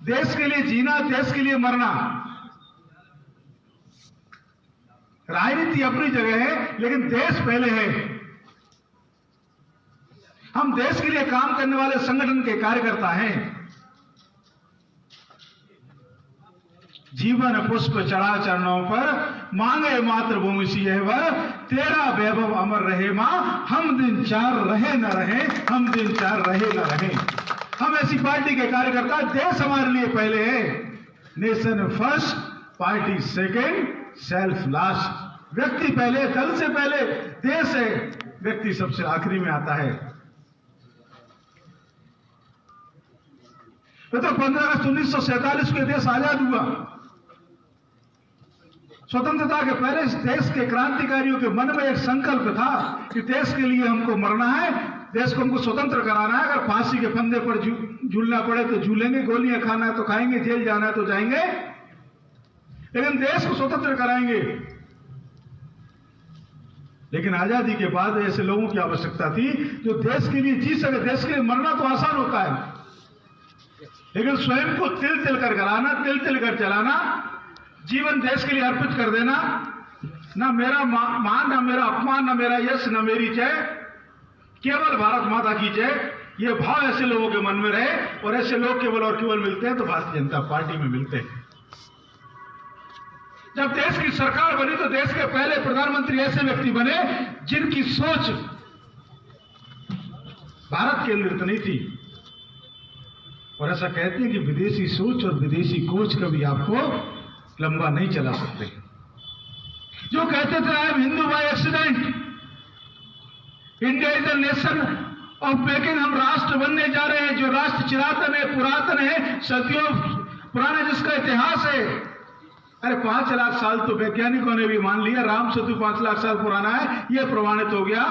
देश के लिए जीना, देश के लिए मरना। राजनीति अपनी जगह है, लेकिन देश पहले है। हम देश के लिए काम करने वाले संगठन के कार्यकर्ता हैं। जीवन पुष्प चढ़ा चरणों पर, मांगे मातृभूमि सिंह वर, तेरा वैभव अमर रहे मां, हम दिन चार रहे न रहे, हम दिन चार रहे न रहे। हम ऐसी पार्टी के कार्यकर्ता, देश हमारे लिए पहले है। Nation first, party second, self last. व्यक्ति पहले, दल से पहले देश है, व्यक्ति सबसे आखिरी में आता है। तो 15 अगस्त 1947 को देश आजाद हुआ। स्वतंत्रता के पहले इस देश के क्रांतिकारियों के मन में एक संकल्प था कि देश के लिए हमको मरना है, देश को हमको स्वतंत्र कराना है। अगर फांसी के फंदे पर झूलना पड़े तो झूलेंगे, गोलियां खाना है तो खाएंगे, जेल जाना है तो जाएंगे, लेकिन देश को स्वतंत्र कराएंगे। लेकिन आजादी के बाद ऐसे लोगों की आवश्यकता थी जो देश के लिए जी सके। देश के लिए मरना तो आसान होता है, लेकिन स्वयं को तिल तिल कर कराना, तिल तिल कर चलाना, जीवन देश के लिए अर्पित कर देना, ना मेरा मान, ना मेरा अपमान, ना मेरा यश, ना मेरी जय, केवल भारत माता की जय, ये भाव ऐसे लोगों के मन में रहे। और ऐसे लोग केवल और केवल मिलते हैं तो भारतीय जनता पार्टी में मिलते हैं। जब देश की सरकार बनी तो देश के पहले प्रधानमंत्री ऐसे व्यक्ति बने जिनकी सोच भारत केंद्रित नहीं थी। और ऐसा कहते हैं कि विदेशी सोच और विदेशी कोच कभी आपको लंबा नहीं चला सकते। जो कहते थे I am Hindu by accident, India is the nation of making, हम राष्ट्र बनने जा रहे हैं जो राष्ट्र चिरातन है, पुरातन है, सदियों पुराना जिसका इतिहास है। अरे 5 लाख साल तो वैज्ञानिकों ने भी मान लिया, राम सेतु 5 लाख साल पुराना है, यह प्रमाणित हो गया।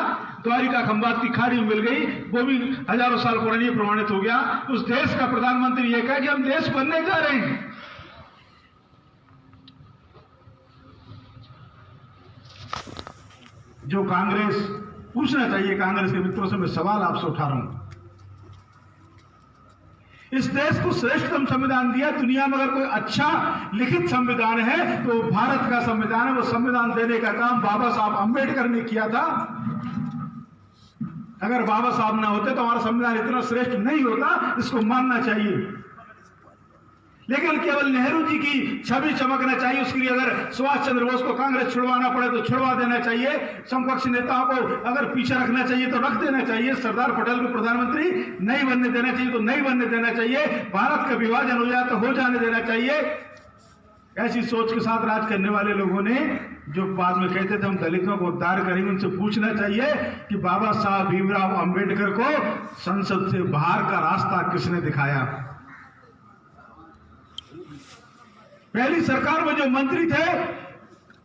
द्वारिका खंबात की खाड़ी मिल गई, वो भी हजारों साल पुरानी, प्रमाणित हो गया। उस देश का प्रधानमंत्री यह कहा कि हम देश बनने जा रहे हैं। जो कांग्रेस पूछना चाहिए, कांग्रेस के मित्रों से मैं सवाल आपसे उठा रहा हूं। इस देश को श्रेष्ठतम संविधान दिया। दुनिया में अगर कोई अच्छा लिखित संविधान है तो भारत का संविधान है। वो संविधान देने का काम बाबा साहब अंबेडकर ने किया था। अगर बाबा साहब ना होते तो हमारा संविधान इतना श्रेष्ठ नहीं होता, इसको मानना चाहिए। लेकिन केवल नेहरू जी की छवि चमकना चाहिए, उसके लिए अगर सुभाष चंद्र बोस को कांग्रेस छुड़वाना पड़े तो छुड़वा देना चाहिए, समकक्ष नेताओं को अगर पीछे रखना चाहिए तो रख देना चाहिए, सरदार पटेल को प्रधानमंत्री नहीं बनने देना चाहिए तो नहीं बनने देना चाहिए, भारत का विभाजन हो जाए तो हो जाने देना चाहिए। ऐसी सोच के साथ राज करने वाले लोगों ने जो बाद में कहते थे हम दलितों को उद्धार करेंगे, उनसे पूछना चाहिए कि बाबा साहब भीमराव अंबेडकर को संसद से बाहर का रास्ता किसने दिखाया। पहली सरकार में जो मंत्री थे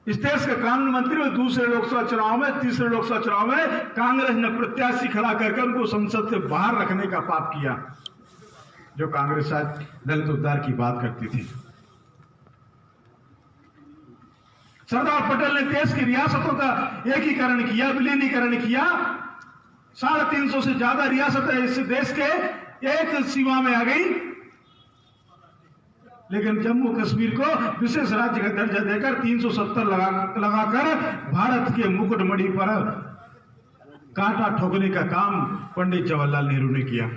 इस देश के कानून मंत्री, वो दूसरे लोकसभा चुनाव में, तीसरे लोकसभा चुनाव में कांग्रेस ने प्रत्याशी खड़ा करके उनको संसद से बाहर रखने का पाप किया। जो कांग्रेस आज दलित उद्धार की बात करती थी। सरदार पटेल ने देश की रियासतों का एकीकरण किया, विलीनीकरण किया। 350 से ज्यादा रियासतें इस देश के एक सीमा में आ गई। लेकिन जम्मू कश्मीर को विशेष राज्य का दर्जा देकर 370 लगाकर भारत के मुकुटमणि पर कांटा ठोकने का काम पंडित जवाहरलाल नेहरू ने किया।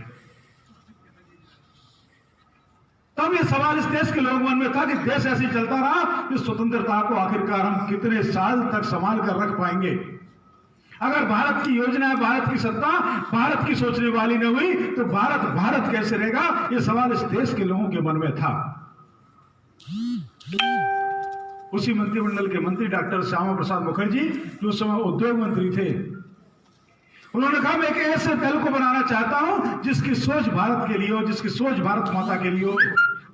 तब ये सवाल इस देश के लोगों मन में था कि देश ऐसे ही चलता रहा, इस स्वतंत्रता को आखिरकार हम कितने साल तक संभाल कर रख पाएंगे। अगर भारत की योजना, भारत की सत्ता भारत की सोचने वाली न हुई तो भारत कैसे रहेगा, ये सवाल इस देश के लोगों के मन में था। उसी मंत्रिमंडल के मंत्री डॉक्टर श्यामा प्रसाद मुखर्जी जो उस समय उद्योग मंत्री थे, उन्होंने कहा मैं एक ऐसे दल को बनाना चाहता हूं जिसकी सोच भारत के लिए हो, जिसकी सोच भारत माता के लिए हो,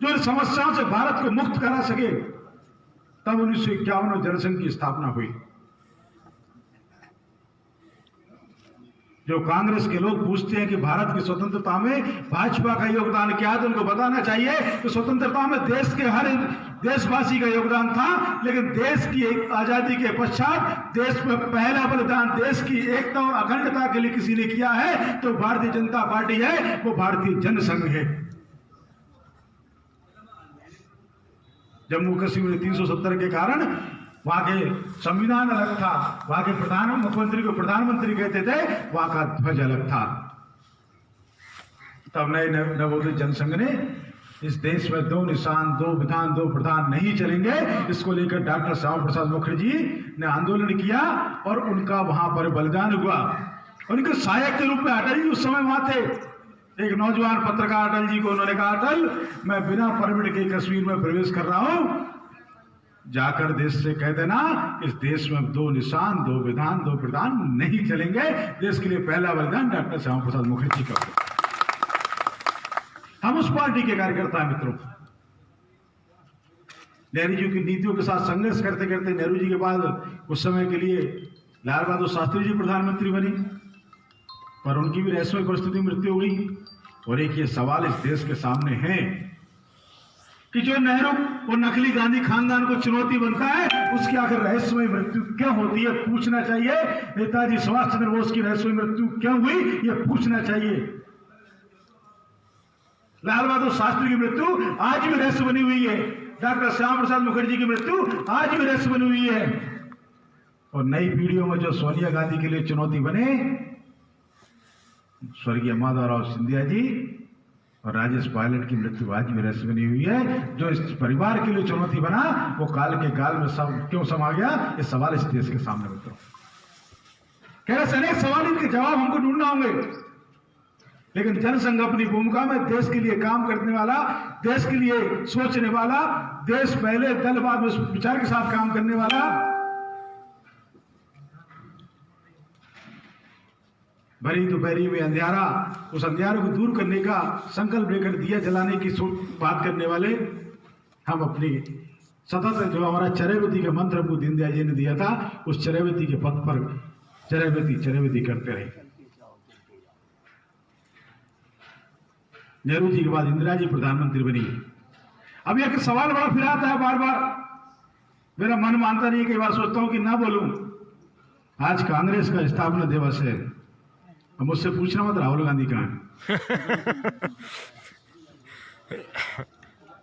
जो इन समस्याओं से भारत को मुक्त करा सके। तब 1951 में जनसंघ की स्थापना हुई। जो कांग्रेस के लोग पूछते हैं कि भारत की स्वतंत्रता में भाजपा का योगदान क्या है, तो उनको बताना चाहिए कि स्वतंत्रता में देश के हर देशवासी का योगदान था। लेकिन देश की आजादी के पश्चात देश में पहला बलिदान देश की एकता और अखंडता के लिए किसी ने किया है तो भारतीय जनता पार्टी है, वो भारतीय जनसंघ है। जम्मू कश्मीर में 370 के कारण वहां के संविधान अलग था, वहां के मुख्यमंत्री को प्रधानमंत्री कहते थे, वहां का ध्वज अलग था। तब नए नवोदित जनसंघ ने इस देश में 2 निशान 2 विधान 2 प्रधान नहीं चलेंगे, इसको लेकर डॉक्टर श्यामा प्रसाद मुखर्जी ने आंदोलन किया और उनका वहां पर बलिदान हुआ। उनके सहायक के रूप में अटल जी उस समय वहां थे। एक नौजवान पत्रकार अटल जी को उन्होंने कहा, अटल मैं बिना परमिट के कश्मीर में प्रवेश कर रहा हूं, जाकर देश से कह देना इस देश में 2 निशान 2 विधान 2 प्रधान नहीं चलेंगे। देश के लिए पहला बलिदान डॉक्टर श्यामा प्रसाद मुखर्जी का। हम उस पार्टी के कार्यकर्ता हैं मित्रों। नेहरू जी की नीतियों के साथ संघर्ष करते करते नेहरू जी के बाद उस समय के लिए लाल बहादुर शास्त्री जी प्रधानमंत्री बनी, पर उनकी भी रहस्यमय परिस्थिति मृत्यु हो गई। और एक ये सवाल इस देश के सामने है कि जो नेहरू और नकली गांधी खानदान को चुनौती बनता है, उसकी आखिर रहस्यमय मृत्यु क्यों होती है, पूछना चाहिए। नेताजी सुभाष चंद्र बोस की रहस्यमय मृत्यु क्यों हुई, यह पूछना चाहिए। लाल बहादुर शास्त्री की मृत्यु आज भी रहस्य बनी हुई है। डॉक्टर श्यामा प्रसाद मुखर्जी की मृत्यु आज भी रहस्य बनी हुई है। और नई पीढ़ियों में जो सोनिया गांधी के लिए चुनौती बने, स्वर्गीय माधवराव सिंधिया जी और राजेश पायलट की मृत्यु आज भी रहस्य बनी हुई है। जो इस परिवार के लिए चुनौती बना, वो काल के काल में सब क्यों समा गया, ये सवाल इस देश के सामने मित्रों। कह रहे अनेक सवाल, इनके जवाब हमको ढूंढना होंगे। लेकिन जनसंघ अपनी भूमिका में देश के लिए काम करने वाला, देश के लिए सोचने वाला, देश पहले दल बाद विचार के साथ काम करने वाला, भरी दोपहरी में अंधियारा, उस अंधियारे को दूर करने का संकल्प लेकर दिया जलाने की बात करने वाले हम अपनी सतत जो हमारा चरैवेती के मंत्र हमको दीनदयाल जी ने दिया था, उस चरैवेती के पथ पर चरैवेती करते रहे। नेहरू जी के बाद इंदिरा जी प्रधानमंत्री बनी। अब एक सवाल बड़ा फिर आता है बार बार, मेरा मन मानता नहीं, कई बार सोचता हूं कि ना बोलूं। आज कांग्रेस का स्थापना दिवस है, अब मुझसे पूछना मत राहुल गांधी कहां है।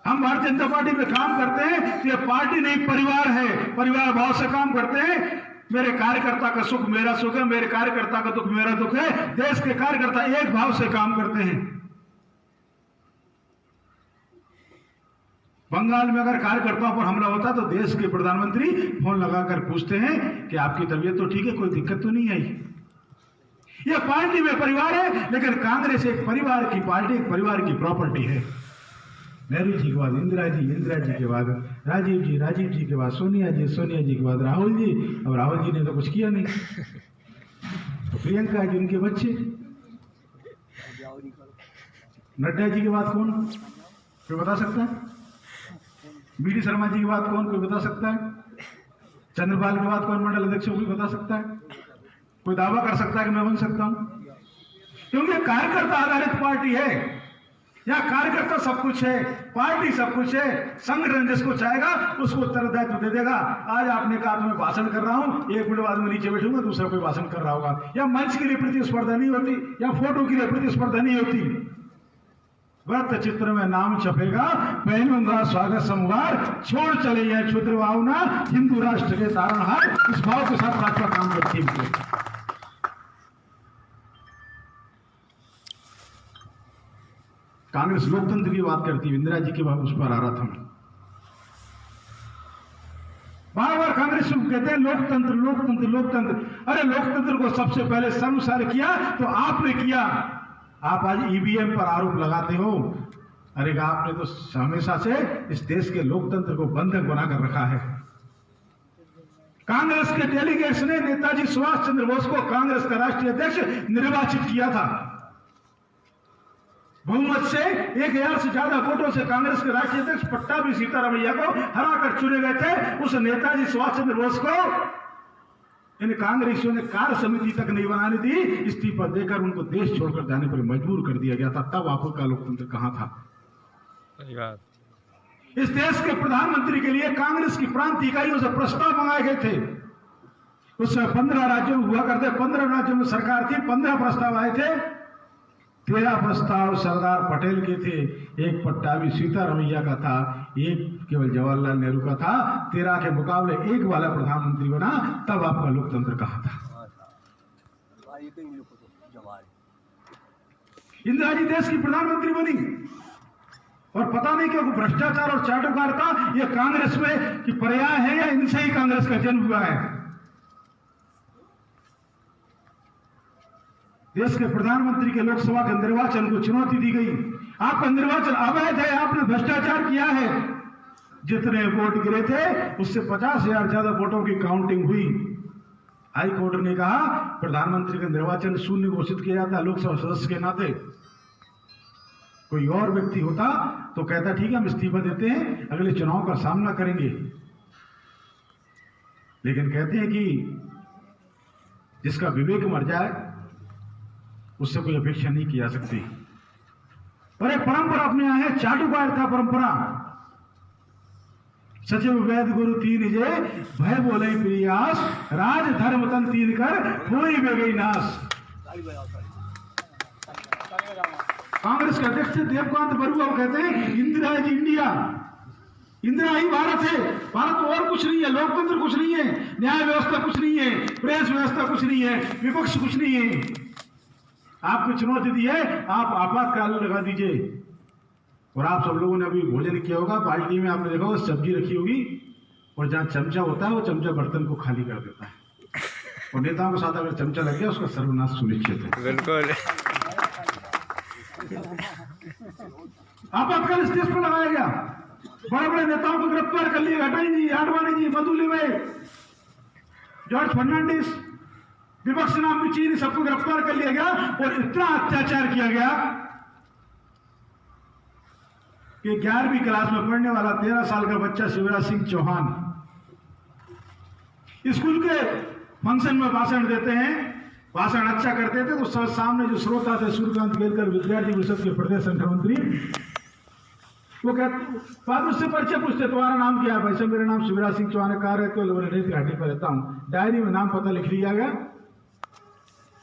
हम भारतीय जनता पार्टी में काम करते हैं तो ये पार्टी नहीं परिवार है, परिवार भाव से काम करते हैं। मेरे कार्यकर्ता का सुख मेरा सुख है, मेरे कार्यकर्ता का दुख मेरा दुख है। देश के कार्यकर्ता एक भाव से काम करते हैं। बंगाल में अगर कार्यकर्ताओं पर हमला होता तो देश के प्रधानमंत्री फोन लगाकर पूछते हैं कि आपकी तबीयत तो ठीक है, कोई दिक्कत तो नहीं आई। यह पार्टी में परिवार है, लेकिन कांग्रेस एक परिवार की पार्टी, एक परिवार की प्रॉपर्टी है। नेहरू जी के बाद इंदिरा जी के बाद राजीव जी के बाद सोनिया जी के बाद राहुल जी, अब राहुल जी ने तो कुछ किया नहीं। तो प्रियंका जी, उनके बच्चे, नड्डा जी के बाद कौन, कोई बता सकता है? बीडी शर्मा जी के बाद कौन, कोई बता सकता है? चंद्रपाल के बाद कौन मंडल अध्यक्ष, कोई बता सकता है? कोई दावा कर सकता है कि मैं बन सकता हूं? क्योंकि कार्यकर्ता आधारित पार्टी है। यहां कार्यकर्ता सब कुछ है, पार्टी सब कुछ है। संगठन जिसको चाहेगा उसको उत्तरदायित्व दे देगा। आज आपने कहा मैं भाषण कर रहा हूं, 1 मिनट बाद में नीचे बैठूंगा, दूसरा कोई भाषण कर रहा होगा। या मंच के लिए प्रतिस्पर्धा नहीं होती, या फोटो के लिए प्रतिस्पर्धा नहीं होती। व्रत चित्र में नाम छपेगा, पहनूंगा स्वागत समवार, छोड़ चले यह क्षुद्र भावना, हिंदू राष्ट्र के तारणहार। इस भाव के साथ भाजपा काम करती है। कांग्रेस लोकतंत्र की बात करती है, इंदिरा जी की बात उस पर आ रहा था। बार बार कांग्रेस कहते हैं लोकतंत्र लोकतंत्र लोकतंत्र। अरे लोकतंत्र को सबसे पहले सर्वसार किया तो आपने किया। आप आज ईवीएम पर आरोप लगाते हो। अरे आपने तो हमेशा से इस देश के लोकतंत्र को बंधक बनाकर रखा है। कांग्रेस के डेलीगेट्स ने नेताजी सुभाष चंद्र बोस को कांग्रेस का राष्ट्रीय अध्यक्ष निर्वाचित किया था। बहुमत से 1000 से ज्यादा वोटों से कांग्रेस के राष्ट्रीय अध्यक्ष पट्टाभी सीतारामैया को हराकर चुने गए थे। उस नेताजी सुभाष चंद्र बोस को इन कांग्रेसियों ने कार्य समिति तक नहीं बनाने दी, इस्तीफा देकर उनको देश छोड़कर जाने पर मजबूर कर दिया गया था। तब आपका लोकतंत्र कहां था? इस देश के प्रधानमंत्री के लिए कांग्रेस की प्रांत इकाइयों से प्रस्ताव मंगाए गए थे। उसमें 15 राज्यों में हुआ करते, 15 राज्यों में सरकार थी, 15 प्रस्ताव आए थे। 13 प्रस्ताव सरदार पटेल के थे, एक पट्टाभी सीतारमैया का था, एक केवल जवाहरलाल नेहरू का था, 13 के मुकाबले 1 वाला प्रधानमंत्री बना, तब आपका लोकतंत्र कहा था। इंदिरा जी देश की प्रधानमंत्री बनी और पता नहीं क्यों भ्रष्टाचार और चाटुकारिता ये कांग्रेस में की पर्याय है या इनसे ही कांग्रेस का जन्म हुआ है। देश के प्रधानमंत्री के लोकसभा के निर्वाचन को चुनौती दी गई। आपका निर्वाचन अवैध है, आपने भ्रष्टाचार किया है। जितने वोट गिरे थे उससे 50,000 ज्यादा वोटों की काउंटिंग हुई। हाई कोर्ट ने कहा प्रधानमंत्री का निर्वाचन शून्य घोषित किया जाता लोकसभा सदस्य के नाते। कोई और व्यक्ति होता तो कहता ठीक है हम इस्तीफा देते हैं, अगले चुनाव का सामना करेंगे। लेकिन कहते हैं कि जिसका विवेक मर जाए उससे कोई अपेक्षा नहीं की जा सकती। और एक परंपरा अपने यहां है, चाटुकारिता परंपरा। सचिव वैद गुरु तीन जे भय बोले प्रियास, राज धर्म तन तीन कर होई बे गई नाश। कांग्रेस के अध्यक्ष देवकांत बरुआ कहते हैं इंदिरा इज इंडिया, इंदिरा ही भारत है। भारत तो और कुछ नहीं है, लोकतंत्र कुछ नहीं है, न्याय व्यवस्था कुछ नहीं है, प्रेस व्यवस्था कुछ नहीं है, विपक्ष कुछ नहीं है। आपको चुनौती दी है, आप आपातकाल लगा दीजिए। और आप सब लोगों ने अभी भोजन किया होगा, बाल्टी में आपने देखा होगा सब्जी रखी होगी और जहां चमचा होता है वो चमचा बर्तन को खाली कर देता है। और नेताओं के साथ अगर चमचा लग गया उसका सर्वनाश सुनिश्चित है। बिल्कुल। आपातकाल स्टेज पर लगाया गया, बड़े बड़े नेताओं को गिरफ्तार कर लिया, अटल जी, आडवाणी जी, मधुली में, जॉर्ज फर्नांडिस, विपक्ष नाम की चीज, सबको गिरफ्तार कर लिया गया। और इतना अत्याचार किया गया कि 11वीं क्लास में पढ़ने वाला 13 साल का बच्चा शिवराज सिंह चौहान स्कूल के फंक्शन में भाषण देते हैं, भाषण अच्छा करते थे तो सामने जो श्रोता थे सूर्यकांत केलकर विद्यार्थी परिषद के प्रदेश संगठन मंत्री, वो कहते बाद उससे परिचय पूछते तुम्हारा नाम क्या है? भाई मेरा नाम शिवराज सिंह चौहान है। कहा रहते हो? रेत घाटी पर रहता हूं। डायरी में नाम पता लिख लिया गया।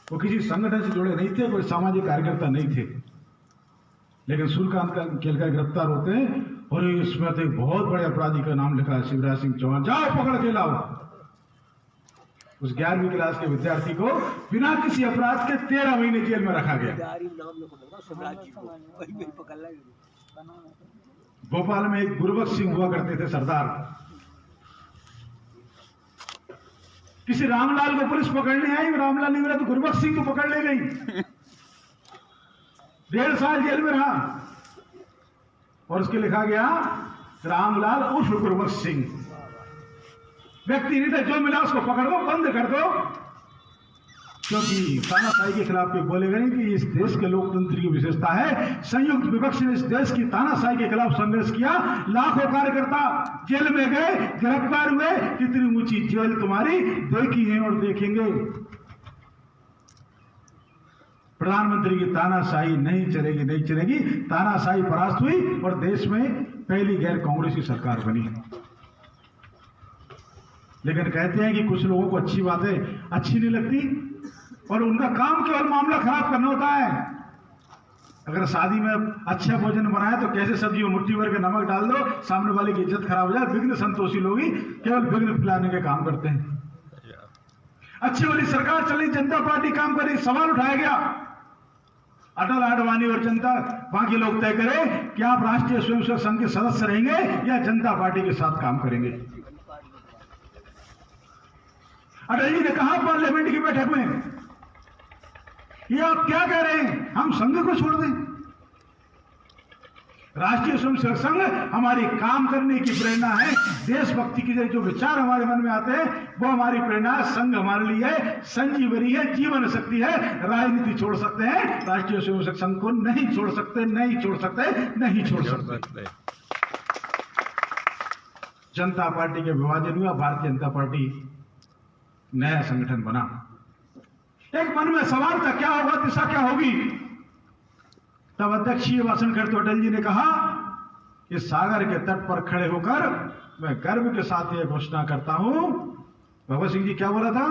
वो किसी संगठन से जुड़े नहीं थे, कोई सामाजिक कार्यकर्ता नहीं थे। लेकिन सूर्यकांत केलकर गिरफ्तार होते हैं और इसमें तो एक बहुत बड़े अपराधी का नाम लिखा है शिवराज सिंह चौहान, जाओ पकड़ के लाओ। उस 11वीं क्लास के विद्यार्थी को बिना किसी अपराध के 13 महीने जेल में रखा गया। भोपाल में एक गुरबख्श सिंह हुआ करते थे सरदार, किसी रामलाल को पुलिस पकड़ने आई, रामलाल नहीं मिला तो गुरबख्श सिंह को पकड़ ले गई। 1.5 साल जेल में रहा और उसके लिखा गया रामलाल उर्फ गुरबख्श सिंह। व्यक्ति नहीं था, जो मिला उसको पकड़ दो, बंद कर दो। क्योंकि तानाशाही के खिलाफ बोलेगा नहीं कि इस देश के लोकतंत्र की विशेषता है। संयुक्त विपक्ष ने इस देश की तानाशाही के खिलाफ संघर्ष किया, लाखों कार्यकर्ता जेल में गए, गिरफ्तार हुए। कितनी ऊंची जेल तुम्हारी देखी है और देखेंगे। प्रधानमंत्री की तानाशाही नहीं चलेगी, नहीं चलेगी। तानाशाही परास्त हुई और देश में पहली गैर कांग्रेसी सरकार बनी। लेकिन कहते हैं कि कुछ लोगों को अच्छी बातें अच्छी नहीं लगती और उनका काम केवल मामला खराब करना होता है। अगर शादी में अच्छा भोजन बनाए तो कैसे सब्जी में मुट्ठी भर के नमक डाल दो, सामने वाले की इज्जत खराब हो जाए। विघ्न संतोषी लोग ही केवल विघ्न फैलाने के काम करते हैं। अच्छी वाली सरकार चली, जनता पार्टी काम कर रही, सवाल उठाया गया अटल, आडवाणी और जनता, बाकी लोग तय करें कि आप राष्ट्रीय स्वयंसेवक संघ के सदस्य रहेंगे या जनता पार्टी के साथ काम करेंगे। अटल जी ने कहा पार्लियामेंट की बैठक में, ये आप क्या कह रहे हैं, हम संघ को छोड़ दें? राष्ट्रीय स्वयंसेवक संघ हमारी काम करने की प्रेरणा है। देशभक्ति के जो विचार हमारे मन में आते हैं वो हमारी प्रेरणा है। संघ हमारे लिए संजीवनी है, जीवन शक्ति है। राजनीति छोड़ सकते हैं, राष्ट्रीय स्वयंसेवक संघ को नहीं छोड़ सकते, नहीं छोड़ सकते, नहीं छोड़ सकते। जनता पार्टी के विभाजन हुआ, भारतीय जनता पार्टी नया संगठन बना। एक मन में सवाल था क्या होगा, दिशा क्या होगी। तब अध्यक्षीय भाषण करते अटल जी ने कहा इस सागर के तट पर खड़े होकर मैं गर्व के साथ यह घोषणा करता हूं। भगत सिंह जी क्या बोला था?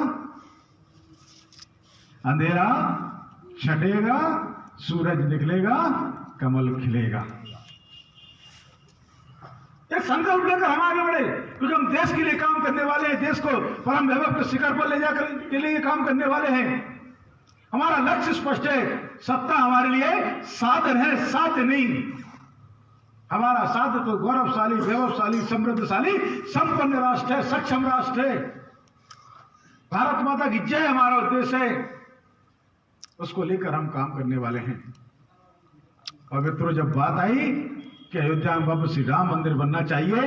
अंधेरा छटेगा, सूरज निकलेगा, कमल खिलेगा। एक संकल्प लेकर हम आगे बढ़े, क्योंकि हम देश के लिए काम करने वाले हैं, देश को परम वैभव के शिखर पर ले जाकर के लिए काम करने वाले हैं। हमारा लक्ष्य स्पष्ट है, सत्ता हमारे लिए साधन है, साध्य नहीं। हमारा साध्य तो गौरवशाली, वैभवशाली, समृद्धशाली, संपन्न राष्ट्र है, सक्षम राष्ट्र है। भारत माता की जय हमारा उद्देश्य है, उसको लेकर हम काम करने वाले हैं। और मित्रों, जब बात आई कि अयोध्या में बाबा श्री राम मंदिर बनना चाहिए,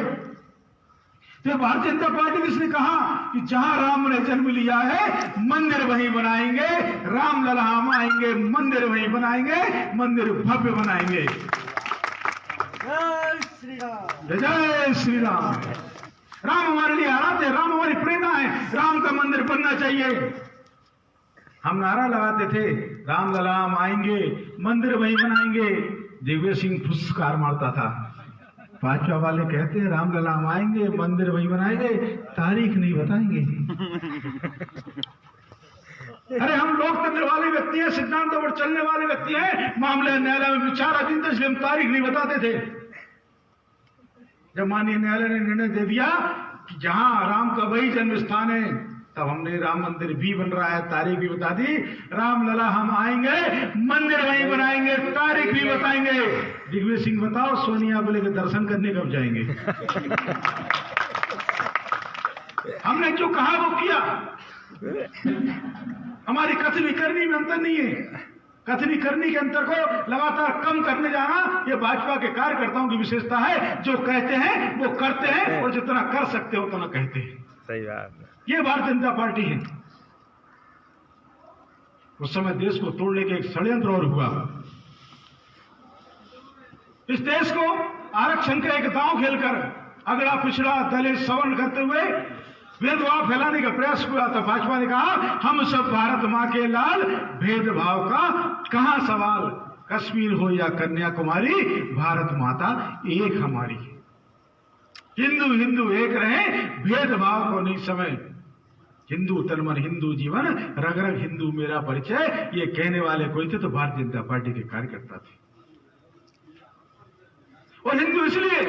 तो भारतीय जनता पार्टी ने इसने कहा कि जहां राम ने जन्म लिया है मंदिर वहीं बनाएंगे, राम लला हम आएंगे, मंदिर वहीं बनाएंगे, मंदिर भव्य बनाएंगे। जय श्री राम, जय श्री राम। राम हमारे लिए आराध्य है, राम हमारी प्रेरणा है, राम का मंदिर बनना चाहिए। हम नारा लगाते थे, राम लला हम आएंगे, मंदिर वहीं बनाएंगे। दिग्विजय सिंह फुसकार मारता था। भाजपा वाले कहते हैं राम लला हम आएंगे, मंदिर वहीं बनाएंगे, तारीख नहीं बताएंगे। अरे हम लोकतंत्र वाले व्यक्ति हैं, सिद्धांतों पर चलने वाले व्यक्ति हैं, मामले न्यायालय में विचाराधीन थे, इसलिए हम तारीख नहीं बताते थे। जब माननीय न्यायालय ने निर्णय दे दिया कि जहां राम का वही जन्म स्थान है, तब हमने राम मंदिर भी बन रहा है, तारीख भी बता दी। राम लला हम आएंगे, मंदिर वहीं बनाएंगे, तारीख भी बताएंगे। दिग्विजय सिंह बताओ, सोनिया बोले के दर्शन करने कब जाएंगे? हमने जो कहा वो किया। हमारी कथनी करनी में अंतर नहीं है। कथनी करनी के अंतर को लगातार कम करने जाना, ये भाजपा के कार्यकर्ताओं की विशेषता है। जो कहते हैं वो करते हैं, और जितना कर सकते हो उतना कहते हैं। सही बात। ये भारतीय जनता पार्टी है। उस समय देश को तोड़ने के एक षड्यंत्र और हुआ। इस देश को आरक्षण का एक दांव खेलकर अगड़ा पिछड़ा दलित सवर्ण करते हुए भेदभाव फैलाने का प्रयास हुआ था। भाजपा ने कहा हम सब भारत मां के लाल, भेदभाव का कहां सवाल, कश्मीर हो या कन्याकुमारी, भारत माता एक हमारी। हिंदू हिंदू एक रहे, भेदभाव को नहीं समय। हिंदू तन मन हिंदू जीवन, रग रग हिंदू मेरा परिचय, ये कहने वाले कोई थे तो भारतीय जनता पार्टी के कार्यकर्ता थे। और हिंदू इसलिए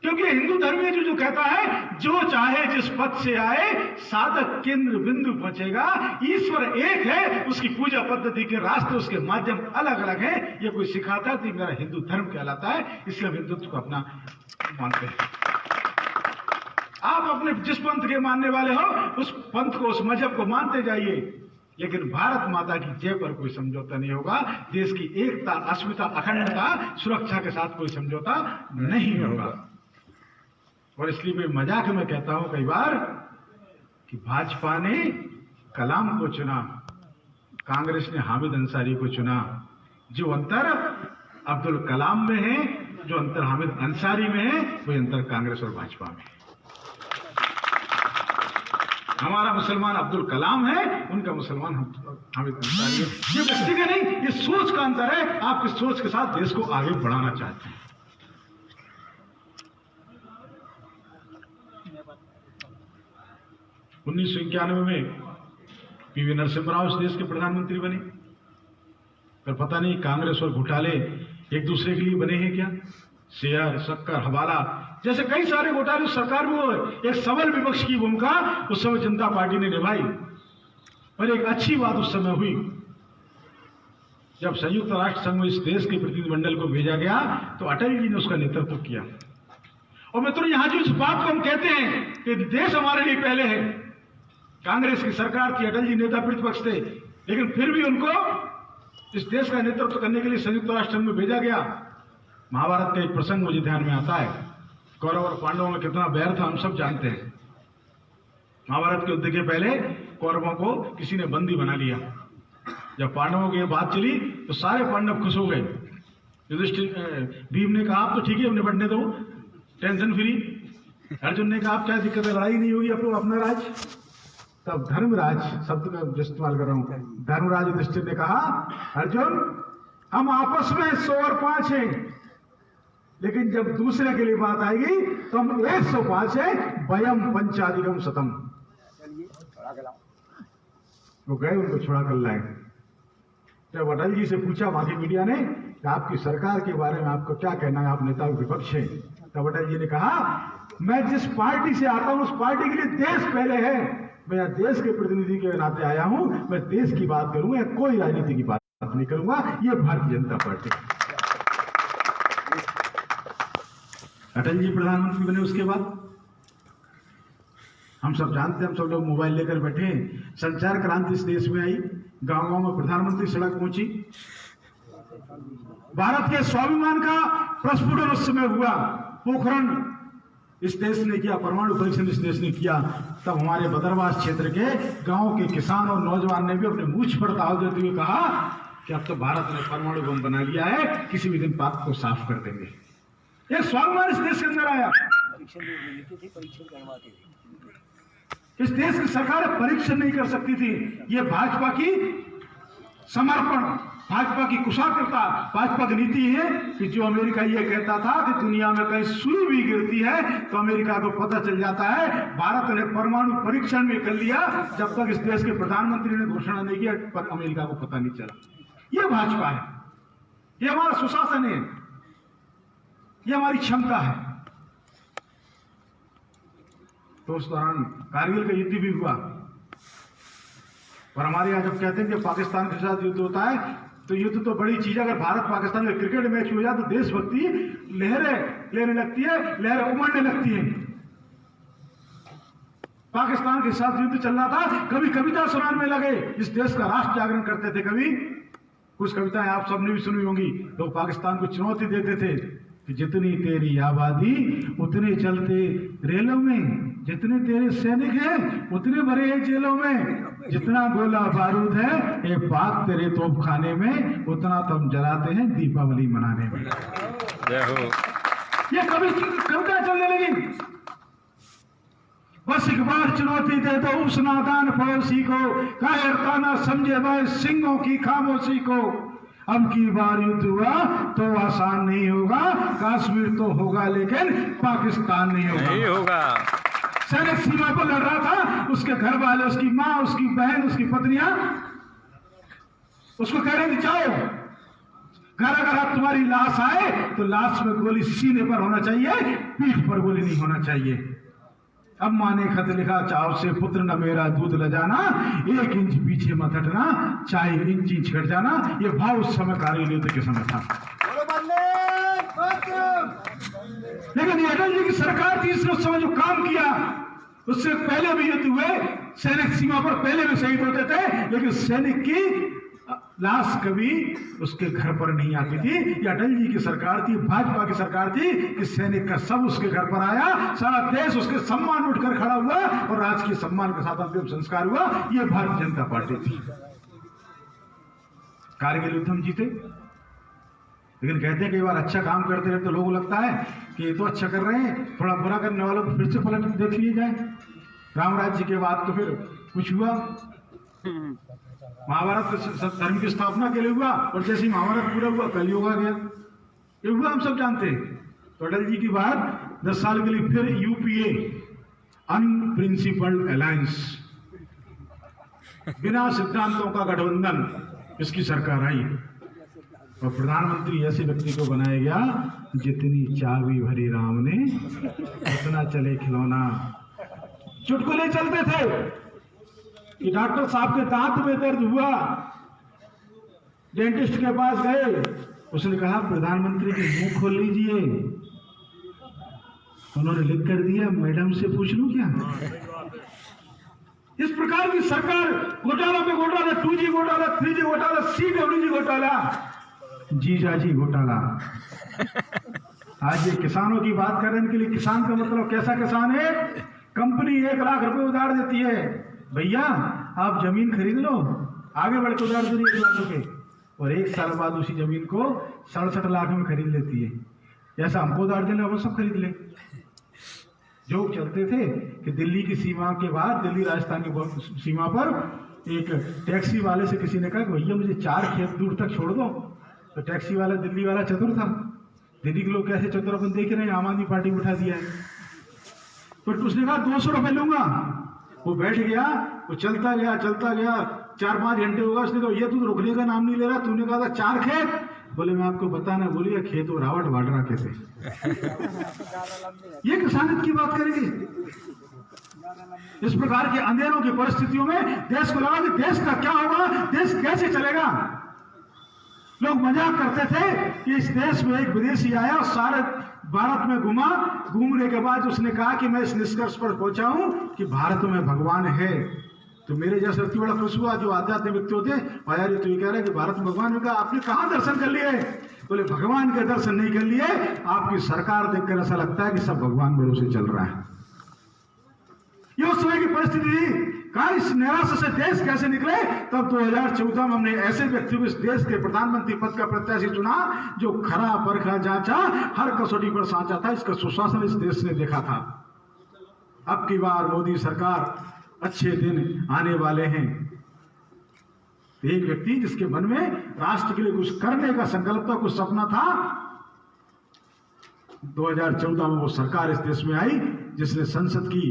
क्योंकि हिंदू धर्म में जो कहता है जो चाहे जिस पथ से आए, साधक केंद्र बिंदु पहुंचेगा। ईश्वर एक है, उसकी पूजा पद्धति के रास्ते, उसके माध्यम अलग अलग हैं। ये कोई सिखाता है तो मेरा हिंदू धर्म कहलाता है, इसलिए हम हिंदुत्व को अपना मानते हैं। आप अपने जिस पंथ के मानने वाले हो, उस पंथ को, उस मजहब को मानते जाइए, लेकिन भारत माता की जय पर कोई समझौता नहीं होगा। देश की एकता, अस्मिता, अखंडता, सुरक्षा के साथ कोई समझौता नहीं होगा। और इसलिए मैं मजाक में कहता हूं कई बार कि भाजपा ने कलाम को चुना, कांग्रेस ने हामिद अंसारी को चुना। जो अंतर अब्दुल कलाम में है, जो अंतर हामिद अंसारी में है, वही अंतर कांग्रेस और भाजपा में है। हमारा मुसलमान अब्दुल कलाम है, उनका मुसलमान हामिद अंसारी है। ये व्यक्ति का नहीं, ये सोच का अंतर है। आपकी सोच के साथ देश को आगे बढ़ाना चाहते हैं। 1991 में पीवी नरसिम्हा राव इस देश के प्रधानमंत्री बने। पर पता नहीं कांग्रेस और घोटाले एक दूसरे के लिए बने हैं क्या? शेयर, शक्कर, हवाला जैसे कई सारे घोटाले सरकार में हुए। एक सबल विपक्ष की भूमिका उस समय जनता पार्टी ने निभाई। और एक अच्छी बात उस समय हुई जब संयुक्त राष्ट्र संघ में इस देश के प्रतिनिधिमंडल को भेजा गया, तो अटल जी ने उसका नेतृत्व किया। और मित्रों, यहां जो इस बात को हम कहते हैं कि देश हमारे लिए पहले है, कांग्रेस की सरकार थी, अटल जी नेता प्रतिपक्ष थे, लेकिन फिर भी उनको इस देश का नेतृत्व करने के लिए संयुक्त राष्ट्र संघ में भेजा गया। महाभारत का एक प्रसंग मुझे ध्यान में आता है। कौरव और पांडवों में कितना बैर था हम सब जानते हैं। महाभारत के युद्ध के पहले कौरवों को किसी ने बंदी बना लिया। जब पांडवों की बात चली तो सारे पांडव खुश हो गए। युधिष्ठिर, भीम ने कहा आप तो ठीक है, निपटने बढ़ने दो, टेंशन फ्री। अर्जुन ने कहा आप क्या दिक्कत है, लड़ाई नहीं होगी, अपना राज। तब धर्मराज शब्द का इस्तेमाल कर रहा हूं, धर्मराज युधिष्ठिर ने कहा अर्जुन हम आपस में 100 और 5 हैं, लेकिन जब दूसरे के लिए बात आएगी तो हम 105 है, वयम पंचाधिकम शतम। वो गए, उनको छुड़ा कर लाए। जब अटल जी से पूछा बाकी मीडिया ने कि आपकी सरकार के बारे में आपको क्या कहना है, आप नेता विपक्ष हैं। तब अटल जी ने कहा, मैं जिस पार्टी से आता हूं उस पार्टी के लिए देश पहले है। मैं यहाँ देश के प्रतिनिधि के नाते आया हूं, मैं देश की बात करूंगा, कोई राजनीति की बात नहीं करूंगा। ये भारतीय जनता पार्टी। अटल जी प्रधानमंत्री बने, उसके बाद हम सब जानते हैं, हम सब लोग मोबाइल लेकर बैठे हैं। संचार क्रांति इस देश में आई, गांव गांव में प्रधानमंत्री सड़क पहुंची, भारत के स्वाभिमान का प्रस्फुटन उस समय हुआ। पोखरण इस देश ने किया, परमाणु परीक्षण इस देश ने किया। तब हमारे बदरवास क्षेत्र के गांव के किसान और नौजवान ने भी अपने मूछ पर ताव देते हुए कहा कि अब तो भारत ने परमाणु बम बना लिया है, किसी भी दिन पाक को साफ कर देंगे। एक स्वाभिमान इस देश के अंदर आया। इस देश की सरकार परीक्षण नहीं कर सकती थी। ये भाजपा की समर्पण, भाजपा की कुशाग्रता, भाजपा की नीति है कि जो अमेरिका ये कहता था कि दुनिया में कहीं सुई भी गिरती है तो अमेरिका को पता चल जाता है। भारत ने परमाणु परीक्षण भी कर लिया, जब तक इस देश के प्रधानमंत्री ने घोषणा नहीं किया पर अमेरिका को पता नहीं चला। ये भाजपा है, ये हमारा सुशासन है, ये हमारी क्षमता है। तो उस दौरान कारगिल का युद्ध भी हुआ। और हमारे यहाँ जब कहते हैं कि पाकिस्तान के साथ युद्ध होता है तो युद्ध तो बड़ी चीज है। अगर भारत पाकिस्तान में क्रिकेट मैच हो जाए तो देशभक्ति लहरें लेने लगती है, लहरें उमड़ने लगती हैं। पाकिस्तान के साथ युद्ध चल रहा था, कभी कविता सुनाने में लगे, इस देश का राष्ट्र जागरण करते थे। कभी कुछ कविताएं आप सबने भी सुनी होंगी। लोग पाकिस्तान को चुनौती देते थे कि जितनी तेरी आबादी उतने चलते रेलों में, जितने तेरे सैनिक हैं उतने भरे हैं जेलों में, जितना गोला बारूद है ये पाक तेरे तोपखाने में, उतना तो हम जलाते हैं दीपावली मनाने में। ये कभी कविता चलने लगी। बस एक बार चुनौती दे दो उस नादान पड़ोसी को, कायरता ना समझे भाई सिंहों की खामोशी को। अब की बार युद्ध हुआ तो आसान नहीं होगा, कश्मीर तो होगा लेकिन पाकिस्तान नहीं होगा। सैनिक सीमा पर लड़ रहा था, उसके घर वाले, उसकी माँ, उसकी बहन, उसकी पत्नियां उसको कह रहे थे जाओ घर, अगर आप तुम्हारी लाश आए तो लाश में गोली सीने पर होना चाहिए, पीठ पर गोली नहीं होना चाहिए। अब माँ ने खत लिखा चाव से, पुत्र न मेरा दूध ल जाना, 1 इंच पीछे मत हटना, चाहे इंच घट जाना। ये भाव उस समय कारगिल युद्ध के समय था। लेकिन अटल जी की सरकार थी, इसने उस समय जो काम किया, उससे पहले भी युद्ध हुए, सैनिक सीमा पर पहले भी शहीद होते थे, लेकिन सैनिक की लाश कभी उसके घर पर नहीं आती थी। ये अटल जी की सरकार थी, भाजपा की सरकार थी कि सैनिक का सब उसके घर पर आया, सारा देश उसके सम्मान उठकर खड़ा हुआ और राजकीय सम्मान के साथ अंतिम संस्कार हुआ। ये भारतीय जनता पार्टी थी। कारगिल युद्ध हम जीते, लेकिन कहते हैं कई बार अच्छा काम करते रहे तो लोगों को लगता है कि ये तो अच्छा कर रहे हैं, थोड़ा बुरा करने वालों को फिर से पलट देख लिए जाए। राम राज्य के बाद तो फिर कुछ हुआ, महाभारत धर्म की स्थापना के लिए हुआ, और जैसे ही महाभारत पूरा हुआ कलयुग आ गया। ये हुआ, हम सब जानते हैं। तो अटल जी की बात 10 साल के लिए फिर यूपीए, अनप्रिंसिपल्ड अलायंस, बिना सिद्धांतों का गठबंधन, इसकी सरकार आई और प्रधानमंत्री ऐसे व्यक्ति को बनाया गया जितनी चाबी भरी राम ने उतना चले खिलौना। चुटकुले चलते थे कि डॉक्टर साहब के दांत में दर्द हुआ, डेंटिस्ट के पास गए, उसने कहा प्रधानमंत्री के मुंह खोल लीजिए। उन्होंने लिख कर दिया, मैडम से पूछ लूं क्या? इस प्रकार की सरकार, घोटाला पे घोटाला, 2G घोटाला, 3G घोटाला, CWG घोटाला, जीजाजी घोटाला। आज ये किसानों की बात करने के लिए, किसान का मतलब कैसा किसान है? कंपनी 1 लाख रुपए उधार देती है, भैया आप जमीन खरीद लो, आगे बढ़ के उधार दे 1 लाख रुपए, और 1 साल बाद उसी जमीन को 67 लाख में खरीद लेती है। जैसा हमको उधार देने वो सब खरीद ले। जोक चलते थे कि दिल्ली की सीमा के बाद, दिल्ली राजस्थान की सीमा पर एक टैक्सी वाले से किसी ने कहा कि भैया मुझे 4 खेत दूर तक छोड़ दो। तो टैक्सी वाला, दिल्ली वाला चतुर था, दिल्ली के लोग कैसे चतुर अपन देख रहे हैं, आम आदमी पार्टी उठा दिया है। तो उसने कहा 200 रुपए लूंगा। वो बैठ गया, वो चलता गया 4-5 घंटे होगा। उसने कहा ये तू रुकने का नाम नहीं ले रहा, तूने कहा था 4 खेत, बोले मैं आपको बताना बोलिए खेत और रावट वाड्रा के थे। ये किसानियत की बात करेंगे। इस प्रकार के अंधेरों की परिस्थितियों में देश को लगा कि देश का क्या होगा, देश कैसे चलेगा। लोग मजाक करते थे कि इस देश में एक विदेशी आया और सारे भारत में घूमा, घूमने के बाद उसने कहा कि मैं इस निष्कर्ष पर पहुंचा हूं कि भारत में भगवान है। तो मेरे जैसे व्यक्ति बड़ा खुश हुआ जो आध्यात्मिक व्यक्ति होते, यार तो ये कह रहे हैं कि भारत में भगवान ने कहा आपने कहां दर्शन कर लिए? बोले भगवान के दर्शन नहीं कर लिए, आपकी सरकार देखकर ऐसा लगता है कि सब भगवान भरोसे चल रहा है। ये उस समय की परिस्थिति थी। कहा इस निराशा से देश कैसे निकले? तब 2014 में हमने ऐसे व्यक्ति को इस देश के प्रधानमंत्री पद का प्रत्याशी चुना जो खरा परखा जांचा, हर कसौटी पर सांचा था। इसका सुशासन इस देश ने देखा था। अब की बार मोदी सरकार, अच्छे दिन आने वाले हैं। एक व्यक्ति जिसके मन में राष्ट्र के लिए कुछ करने का संकल्प था, कुछ सपना था, 2014 में वो सरकार इस देश में आई जिसने संसद की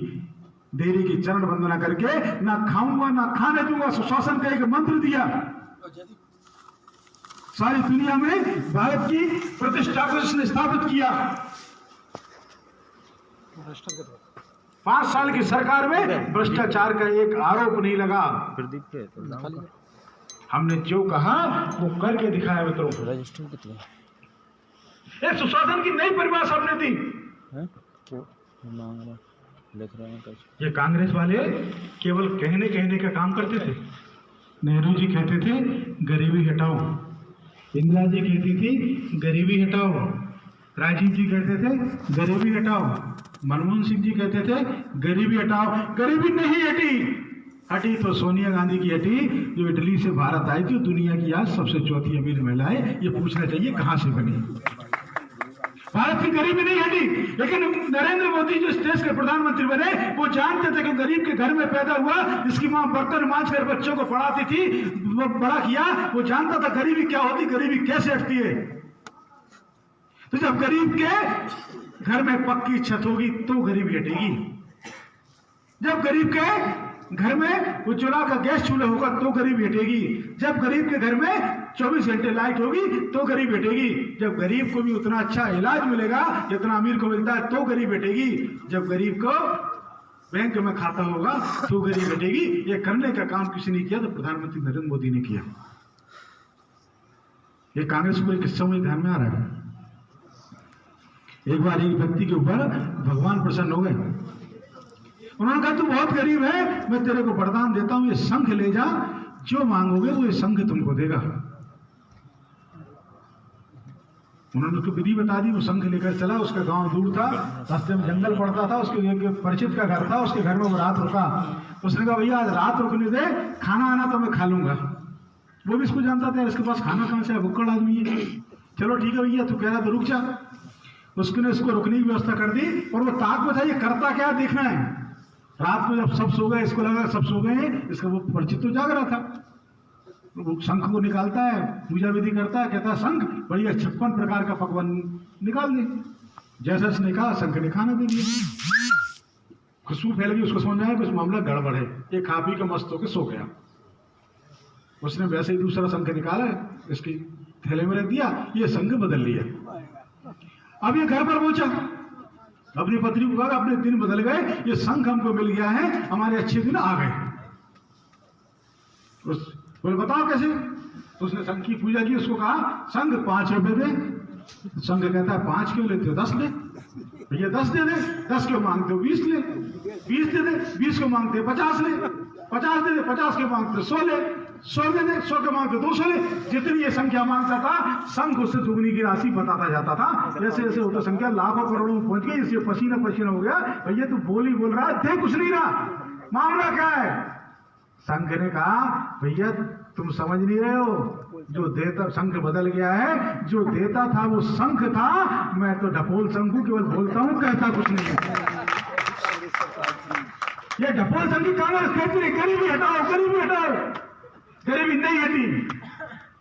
देरी की चरण वंदना करके ना खाऊंगा ना खाने दूंगा सुशासन का एक मंत्र दिया। सारी दुनिया में भारत की प्रतिष्ठा को इसने स्थापित किया। 5 साल की सरकार में भ्रष्टाचार का एक आरोप नहीं लगा। हमने जो कहा वो करके दिखाया मित्रों। एक सुशासन की नई परिभाषा हमने दी। ये कांग्रेस वाले केवल कहने का काम करते थे। नेहरू जी कहते थे गरीबी हटाओ, इंदिरा जी कहती थी गरीबी हटाओ, राजीव जी कहते थे गरीबी हटाओ, मनमोहन सिंह जी कहते थे गरीबी हटाओ। गरीबी नहीं हटी तो सोनिया गांधी की हटी जो इटली से भारत आई थी, दुनिया की आज सबसे चौथी अमीर महिला है। ये पूछना चाहिए कहां से बनी। भारत की गरीबी नहीं हटी, लेकिन नरेंद्र मोदी जो इस देश के प्रधानमंत्री बने वो जानते थे कि गरीब के घर में पैदा हुआ, जिसकी मां बर्तन मांझ कर बच्चों को पढ़ाती थी, वो बड़ा किया, वो जानता था गरीबी क्या होती, गरीबी कैसे हटती है। तो जब गरीब के घर में पक्की छत होगी तो गरीबी हटेगी। जब गरीब के घर में उज्ज्वला का गैस चूल्हा होगा तो गरीबी हटेगी। जब गरीब के घर में 24 घंटे लाइट होगी तो गरीब हटेगी। जब गरीब को भी उतना अच्छा इलाज मिलेगा जितना अमीर को मिलता है तो गरीब हटेगी। जब गरीब को बैंक में खाता होगा तो गरीब हटेगी। ये करने का काम किसी ने किया तो प्रधानमंत्री नरेंद्र मोदी ने किया। ये कांग्रेस को एक किस्सा में ध्यान में आ रहा है। एक बार एक व्यक्ति के ऊपर भगवान प्रसन्न हो गए। उन्होंने कहा तू बहुत गरीब है, मैं तेरे को वरदान देता हूं, ये शंख ले जा, जो मांगोगे वो ये शंख तुमको देगा। उन्होंने उसको विधि बता दी। वो शंख लेकर चला। उसका गांव दूर था, रास्ते में जंगल पड़ता था, उसके एक परिचित का घर था, उसके घर में वो रात रुका। उसने कहा भैया आज रात रुकने दे, खाना आना तो मैं खा लूंगा। वो भी इसको जानता था इसके पास खाना कहां से है, भुक्कड़ आदमी है। चलो ठीक है भैया, तू कह रहा तो रुक जा। उसने इसको रुकने की व्यवस्था कर दी और वो ताक में था ये करता क्या देखना है। रात में जब सब सो गए, इसको लगा सब सो गए, इसका वो परिचित तो जाग रहा था। वो शंख को निकालता है, पूजा विधि करता है, कहता है शंख बढ़िया 56 प्रकार का पकवान निकाल दे। जैसा इसने कहा शंख ने खाना दे दिया। खुशबू फैल गई, उसको समझ आया कुछ मामला गड़बड़ है। ये खा पी के मस्त होकर सो गया। उसने वैसे ही दूसरा शंख निकाला, इसकी थैले में रख दिया, ये शंख बदल लिया। अब ये घर पर पहुंचा, अपनी पत्नी को कहा अपने दिन बदल गए, ये शंख हमको मिल गया है, हमारे अच्छे दिन आ गए। बोले बताओ कैसे? उसने शंख की पूजा की, उसको कहा शंख 5 रुपए दे। शंख कहता है 5 क्यों लेते हो, 10 ले। भैया 10 दे दे। 10 क्यों मांगते हो, 20 ले। 20 दे दे। 20 को मांगते 50 ले। 50 दे दे। 50 के मांगते 100 ले। 100 दे दे। 100 के मांगते 200 ले। जितनी ये संख्या मांगता था शंख उससे दुगनी की राशि बताता जाता था। जैसे जैसे होता संख्या लाखों करोड़ों में पहुंच गई, इसलिए पसीना पसीना हो गया। भैया तू बोल रहा है, दे कुछ नहीं रहा, मामला क्या है? शंख ने कहा भैया तुम समझ नहीं रहे हो, जो देता शंख बदल गया है, जो देता था वो शंख था, मैं तो ढपोल शंख हूं, केवल बोलता हूं, कहता कुछ नहीं। ये ढपोल शंख कांग्रेस कहती है गरीबी हटाओ, गरीबी हटाओ। गरीबी नहीं हटी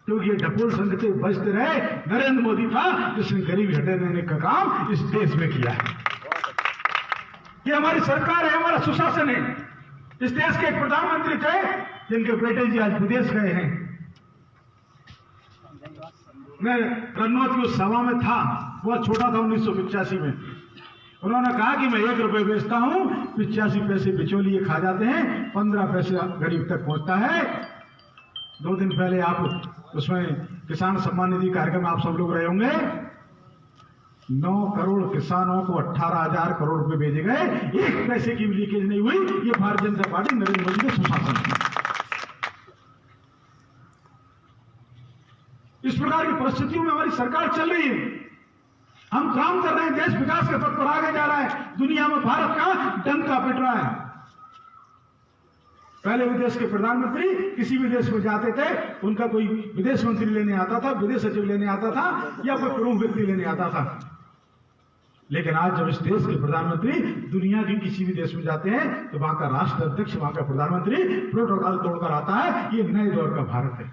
क्योंकि ये ढपोल शंख से बचते रहे। नरेंद्र मोदी था जिसने गरीबी हटाने का काम इस देश में किया है। ये हमारी सरकार है, हमारा सुशासन है। इस देश के एक प्रधानमंत्री थे जिनके बेटे जी आज विदेश गए हैं। मैं रन्नौत की उस सभा में था, बहुत छोटा था 1985 में। उन्होंने कहा कि मैं 1 रुपये बेचता हूं, 85 पैसे बिचौलिए खा जाते हैं, 15 पैसे गरीब तक पहुंचता है। 2 दिन पहले आप उसमें किसान सम्मान निधि कार्यक्रम आप सब लोग रहे होंगे। 9 करोड़ किसानों को 18,000 करोड़ रुपए भेजे गए, 1 पैसे की भी लीकेज नहीं हुई। ये भारतीय जनता पार्टी नरेंद्र मोदी के सुशासन है। इस प्रकार की परिस्थितियों में हमारी सरकार चल रही है। हम काम कर रहे हैं, देश विकास के पथ पर आगे जा रहा है, दुनिया में भारत का डंका पिट रहा है। पहले विदेश के प्रधानमंत्री किसी भी देश में जाते थे, उनका कोई विदेश मंत्री लेने आता था, विदेश सचिव लेने आता था, या कोई प्रमुख व्यक्ति लेने आता था। लेकिन आज जब इस देश के प्रधानमंत्री दुनिया के किसी भी देश में जाते हैं तो वहां का राष्ट्र अध्यक्ष, वहां का प्रधानमंत्री प्रोटोकॉल तोड़कर आता है। ये नए दौर का भारत है।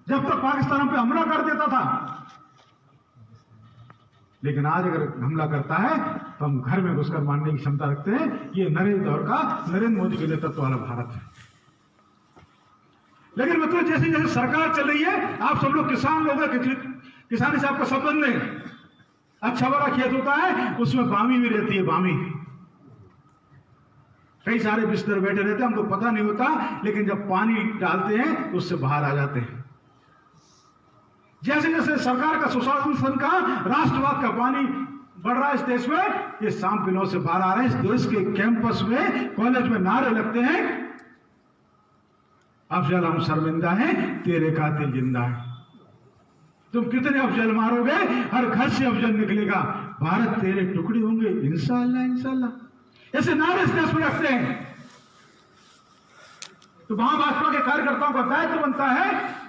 जब तक पाकिस्तान पे हमला कर देता था, लेकिन आज अगर हमला करता है तो हम घर में घुसकर मारने की क्षमता रखते हैं। ये नए दौर का नरेंद्र मोदी के नेतृत्व वाला भारत है। लेकिन मतलब जैसे जैसे सरकार चल रही है, आप सब लोग किसान लोग हैं, किसानी से आपका संबंध नहीं। अच्छा बड़ा खेत होता है, उसमें बामी भी रहती है, बामी। कई सारे बिस्तर बैठे रहते हैं, हमको पता नहीं होता, लेकिन जब पानी डालते हैं तो उससे बाहर आ जाते हैं। जैसे जैसे सरकार का सुशासन का, राष्ट्रवाद का पानी बढ़ रहा है इस देश में, ये सांप पिनों से बाहर आ रहे हैं। इस देश के कैंपस में, कॉलेज में नारे लगते हैं, अफजल हम शर्मिंदा हैं, तेरे कातिल जिंदा है। तुम कितने अफजल मारोगे, हर घर से अफजल निकलेगा, भारत तेरे टुकड़े होंगे, इंशाअल्लाह इंशाअल्लाह। ऐसे नारे इस देश में रखते हैं। तो वहां भाजपा के कार्यकर्ताओं का दायित्व बनता है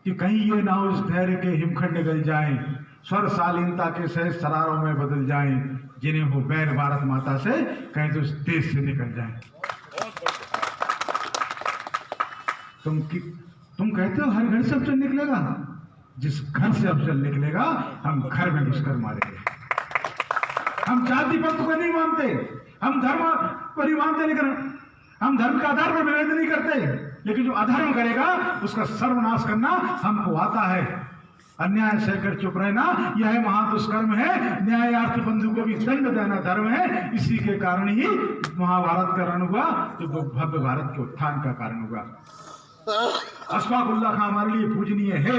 कि कहीं ये ना हो इस धैर्य के हिमखंड गल जाएं, स्वर शालीनता के सहज सरारों में बदल जाएं, जिन्हें हो बैर भारत माता से, कहीं तो इस देश से निकल जाएं। तुम कहते हो हर घर से अफजल निकलेगा, जिस घर से अफजल निकलेगा हम घर में घुसकर मारेंगे। हम जाति पंथ को नहीं मानते, हम धर्म को नहीं मानते, लेकिन हम धर्म के आधार पर विरोध नहीं करते, लेकिन जो अधर्म करेगा उसका सर्वनाश करना हमको आता है। अन्याय सहकर चुप रहना यह महादुष्कर्म है, न्यायार्थी बंधु को भी दंड देना धर्म है। इसी के कारण ही महाभारत का रण हुआ, जो भव्य भारत के उत्थान का कारण हुआ। अशफाक उल्लाह खां हमारे लिए पूजनीय है,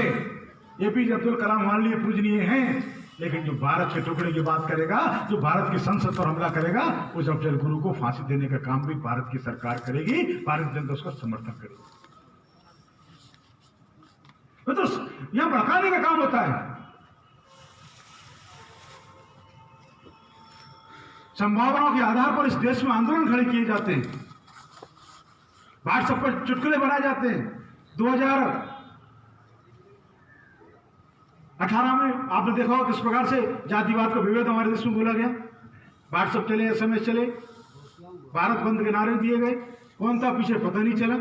एपीजे अब्दुल कलाम हमारे लिए पूजनीय है, लेकिन जो भारत के टुकड़े की बात करेगा, जो भारत की संसद पर हमला करेगा, उस अफजल गुरु को फांसी देने का काम भी भारत की सरकार करेगी, भारत जनता उसका समर्थन करेगी। तो यहां भड़काने का काम होता है। संभावनाओं के आधार पर इस देश में आंदोलन खड़े किए जाते हैं, व्हाट्सएप पर चुटकुले बनाए जाते हैं। 2018 में आपने देखा हो किस प्रकार से जातिवाद का विरोध हमारे देश में बोला गया। व्हाट्सएप चले, एसएमएस चले, भारत बंद के नारे दिए गए, कौन था पीछे पता नहीं चला।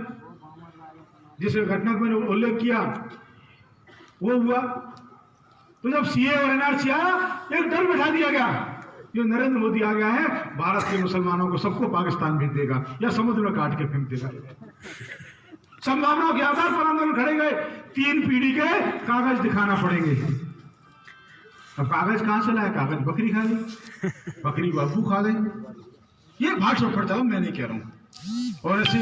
जिस घटना को मैंने उल्लेख किया वो हुआ। तो जब सीए और एनआरसी आया, एक डर बैठा दिया गया, जो नरेंद्र मोदी आ गया है, भारत के मुसलमानों को सबको पाकिस्तान भेज देगा या समुद्र में काट के फेंक देगा। संभावनाओं के आधार पर आंदोलन खड़े गए, 3 पीढ़ी के कागज दिखाना पड़ेंगे। अब कागज कहां से लाए? कागज बकरी खा गई, बकरी को अब्बू खा गई। ये भाषण पर चलो, मैं नहीं कह रहा हूं। और ऐसी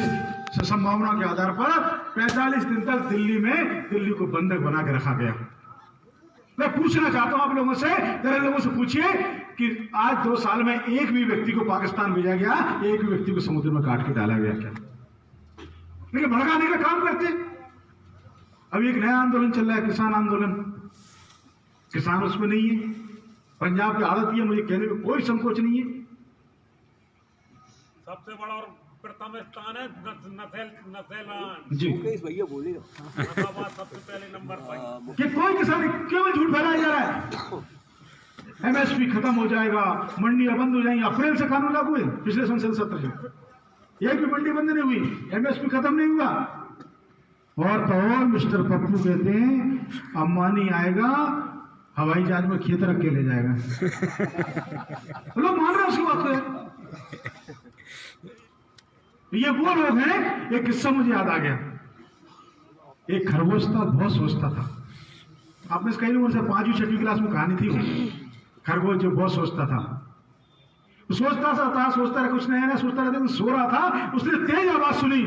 संभावना के आधार पर 45 दिन तक दिल्ली को बंधक बना के रखा गया। मैं पूछना चाहता हूं आप लोगों से, मेरे लोगों से पूछिए कि आज 2 साल में एक भी व्यक्ति को पाकिस्तान भेजा गया, एक भी व्यक्ति को समुद्र में काट के डाला गया क्या? लेकिन भड़काने का काम करते। अभी एक नया आंदोलन चल रहा है, किसान आंदोलन। किसान उसमें नहीं है। पंजाब की हालत ये, मुझे कहने में कोई संकोच नहीं है। सबसे बड़ा और प्रथम स्थान है नसेलान जी, भैया बोलेगा सबसे पहले नंबर पर। कि कोई किसान क्यों झूठ फैलाया जा रहा है? एमएसपी खत्म हो जाएगा, मंडियां बंद हो जाएंगी। अप्रैल से कानून लागू है, पिछले संसद सत्र से एक भी मंडी बंद नहीं हुई, एमएसपी खत्म नहीं हुआ। और तो और मिस्टर पप्पू कहते हैं अंबानी आएगा, हवाई जहाज में खेत रख के ले जाएगा। लोग मान रहे हैं उसकी बात को। ये वो लोग हैं। एक किस्सा मुझे याद आ गया। एक खरगोश था, बहुत सोचता था। आपने कई लोगों से 5वीं 6वीं क्लास में कहानी थी वो खरगोश जो बहुत सोचता था। सोचता था कुछ नया सोचता रहता, सो रहा था, उसने तेज आवाज सुनी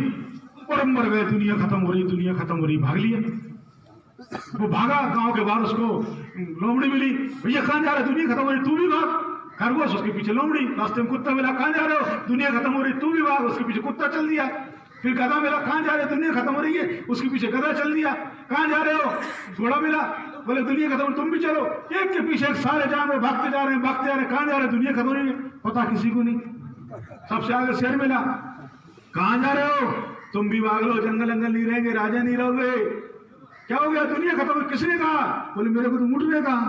और मर गए, दुनिया खत्म हो रही, दुनिया खत्म हो रही। भाग लिया, वो भागा गांव के बाहर, उसको लोमड़ी मिली। भैया कहां जा रहे, दुनिया खत्म हो रही, तू भी भाग। खरगोश, उसके पीछे लोमड़ी। रास्ते में कुत्ता मिला, कहां जा रहे हो, दुनिया खत्म हो रही, तू भी भाग। उसके पीछे कुत्ता चल दिया। फिर गधा मिला, कहां जा रहे हो, दुनिया खत्म हो रही है, उसके पीछे गधा चल दिया। कहां जा रहे हो, घोड़ा मिला, बोले दुनिया खत्म, तुम भी चलो। एक के पीछे सारे जानवर भागते जा रहे हैं, भागते जा रहे हैं। कहां जा रहे हैं, दुनिया खत्म हो रही है, पता किसी को नहीं। सबसे आगे शेर मिला, कहां जा रहे हो, तुम भी भाग लो, जंगल अंगल नहीं रहेंगे, राजा नहीं रहोगे। क्या हो गया, दुनिया खत्म। किसने कहा, बोले मेरे को तो ऊँट ने कहा।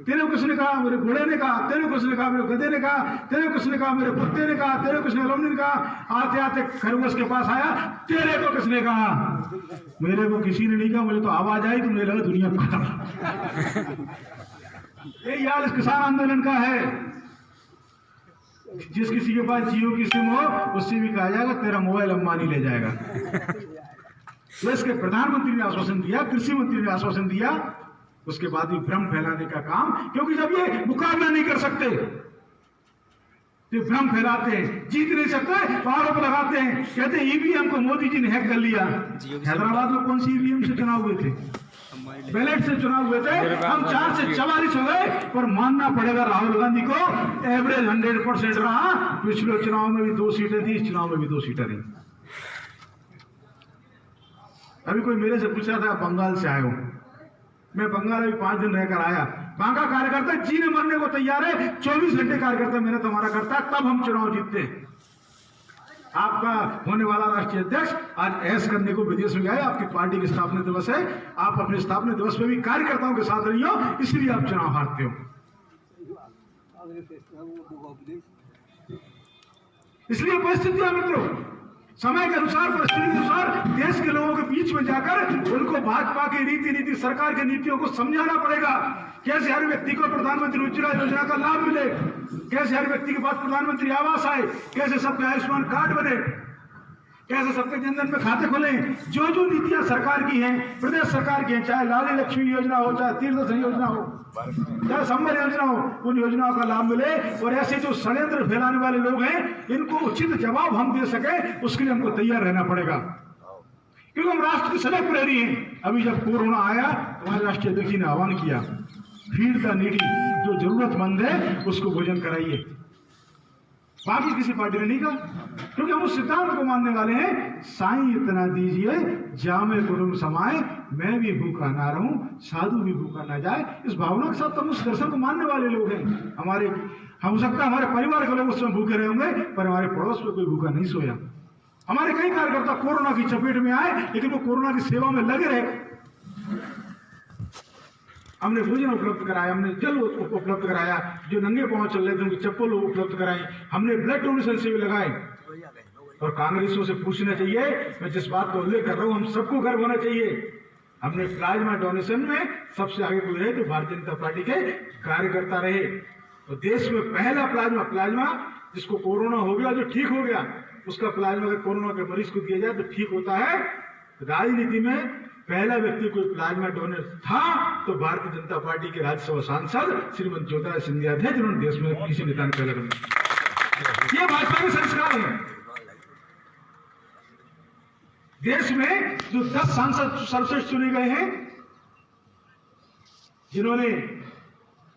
तेरे को किसने कहा, मेरे घोड़े ने कहा। तेरे को किसने कहा, मेरे गधे ने कहा। तेरे को किसने कहा, मेरे कुत्ते ने कहा। तेरे को किसने लोमड़ी ने कहा। आते आते खरगोश के पास आया, तेरे को किसने कहा। मेरे को किसी ने नहीं कहा, मुझे तो आवाज आई तो मुझे लगा दुनिया खत्म। ये हाल इस किसान आंदोलन का है। जिस किसी के पास जियो की सिम हो, उससे भी कहा जाएगा तेरा मोबाइल अंबानी ले जाएगा। देश के प्रधानमंत्री ने आश्वासन दिया, कृषि मंत्री ने आश्वासन दिया, उसके बाद भी भ्रम फैलाने का काम। क्योंकि जब ये मुकाबला नहीं कर सकते तो भ्रम फैलाते हैं, जीत नहीं सकते तो आरोप लगाते हैं, कहते हैं ईवीएम को मोदी जी ने हैक कर लिया। हैदराबाद में कौन सी ईवीएम से चुनाव हुए थे, बैलेट से चुनाव हुए थे। हम 4 से 44 हो गए, पर मानना पड़ेगा राहुल गांधी को, एवरेज 100% रहा। पिछले चुनाव में भी 2 सीटें थी, इस चुनाव में भी 2 सीटें रही। अभी कोई मेरे से पूछ रहा था बंगाल से आए हो, मैं बंगाल अभी 5 दिन रहकर आया। वहां का कार्यकर्ता जीने मरने को तैयार है, 24 घंटे कार्यकर्ता मेहनत हमारा करता है, तब हम चुनाव जीतते हैं। आपका होने वाला राष्ट्रीय अध्यक्ष आज ऐश करने को विदेश में गए, आपकी पार्टी की स्थापना दिवस है, आप अपने स्थापना दिवस पे भी कार्यकर्ताओं के साथ रही हो, इसलिए आप चुनाव हारते हो। इसलिए परिस्थितियां मित्रों, समय के अनुसार, परिस्थिति के अनुसार देश के लोगों के बीच में जाकर उनको भाजपा की नीति सरकार की नीतियों को समझाना पड़ेगा। कैसे हर व्यक्ति को प्रधानमंत्री उज्ज्वला योजना का लाभ मिले, कैसे हर व्यक्ति के पास प्रधानमंत्री आवास आए, कैसे सबके आयुष्मान कार्ड बने, कैसे सबके जनधन में खाते खुले। जो जो नीतियां सरकार की हैं, प्रदेश सरकार की हैं, चाहे लाली लक्ष्मी योजना हो, चाहे तीर्थदर्शन योजना हो, चाहे संबल योजना हो, उन योजनाओं का लाभ मिले। और ऐसे जो षड्यंत्र फैलाने वाले लोग हैं, इनको उचित जवाब हम दे सके, उसके लिए हमको तैयार रहना पड़ेगा। क्योंकि हम राष्ट्र के सजग प्रहरी हैं। अभी जब कोरोना आया, हमारे राष्ट्रीय अध्यक्ष ने आह्वान किया, फीड द नीडी, जो जरूरतमंद है उसको भोजन कराइए। बाकी किसी पार्टी ने नहीं कहा, क्योंकि हम उस सिद्धांत को मानने वाले हैं, साईं इतना दीजिए जामे कुटुंब समाए, मैं भी भूखा ना रहूं, साधु भी भूखा ना जाए। इस भावना के साथ हम उस दर्शन को मानने वाले लोग हैं। हमारे हो सकता है हमारे परिवार के लोग उसमें भूखे रहे होंगे, पर हमारे पड़ोस में कोई भूखा नहीं सोया। हमारे कई कार्यकर्ता कोरोना की चपेट में आए, लेकिन वो कोरोना की सेवा में लगे रहे। हमने भोजन उपलब्ध कराया, हमने जल उपलब्ध कराया, जो नंगे पांव चल रहे थे उनकी चप्पल उपलब्ध कराई, हमने ब्लड डोनेशन से भी लगाए। और कांग्रेसियों से पूछना चाहिए, मैं जिस बात का उल्लेख कर रहा हूं, हम सबको गर्व होना चाहिए। हमने प्लाज्मा डोनेशन में सबसे आगे कोई रहे तो भारतीय जनता पार्टी के कार्यकर्ता रहे। तो देश में पहला प्लाज्मा जिसको कोरोना हो गया, जो ठीक हो गया, उसका प्लाज्मा अगर कोरोना के मरीज को दिया जाए तो ठीक होता है। राजनीति में पहला व्यक्ति कोई प्लाज्मा डोनर था तो भारतीय जनता पार्टी के राज्यसभा सांसद श्रीमती ज्योतिरादित्य सिंधिया थे, जिन्होंने देश में किसी नेता ने पहला किया। ये भाजपा के संस्कार है। देश में जो 10 सांसद सर्वश्रेष्ठ चुने गए हैं, जिन्होंने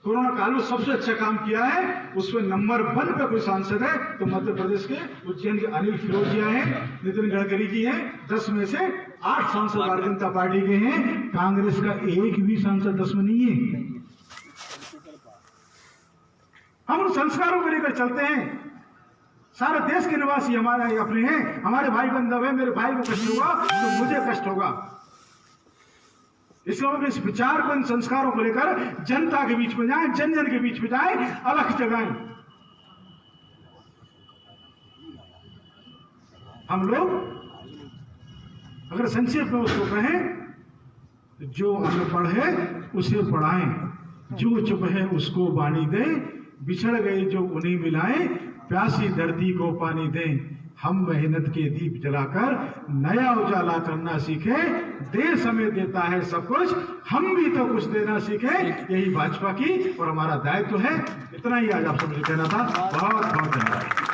कोरोना काल में सबसे अच्छा काम किया है, उसमें नंबर 1 पे कोई सांसद है तो मध्य प्रदेश के उज्जैन के अनिल फिरोजिया हैं, नितिन गडकरी जी हैं। 10 में से 8 सांसद भारतीय जनता पार्टी के हैं। कांग्रेस का एक भी सांसद 10 में नहीं है। हम उन संस्कारों को लेकर चलते हैं। सारे देश के निवासी हमारे अपने हैं, हमारे भाई बंधु है। मेरे भाई को कष्ट होगा तो मुझे कष्ट होगा। इसलिए हम इस विचार को, इन संस्कारों को लेकर जनता के बीच में जाएं, जन जन के बीच में जाएं, अलख जगाएं। हम लोग अगर संक्षेप में उसको कहें, जो अनपढ़ है उसे पढ़ाएं, जो चुप है उसको वाणी दें, बिछड़ गए जो उन्हें मिलाएं, प्यासी धरती को पानी दें, हम मेहनत के दीप जलाकर नया उजाला करना सीखे। देश हमें देता है सब कुछ, हम भी तो कुछ देना सीखे। यही भाजपा की और हमारा दायित्व है। इतना ही आज आप सबसे कहना था। बहुत बहुत धन्यवाद।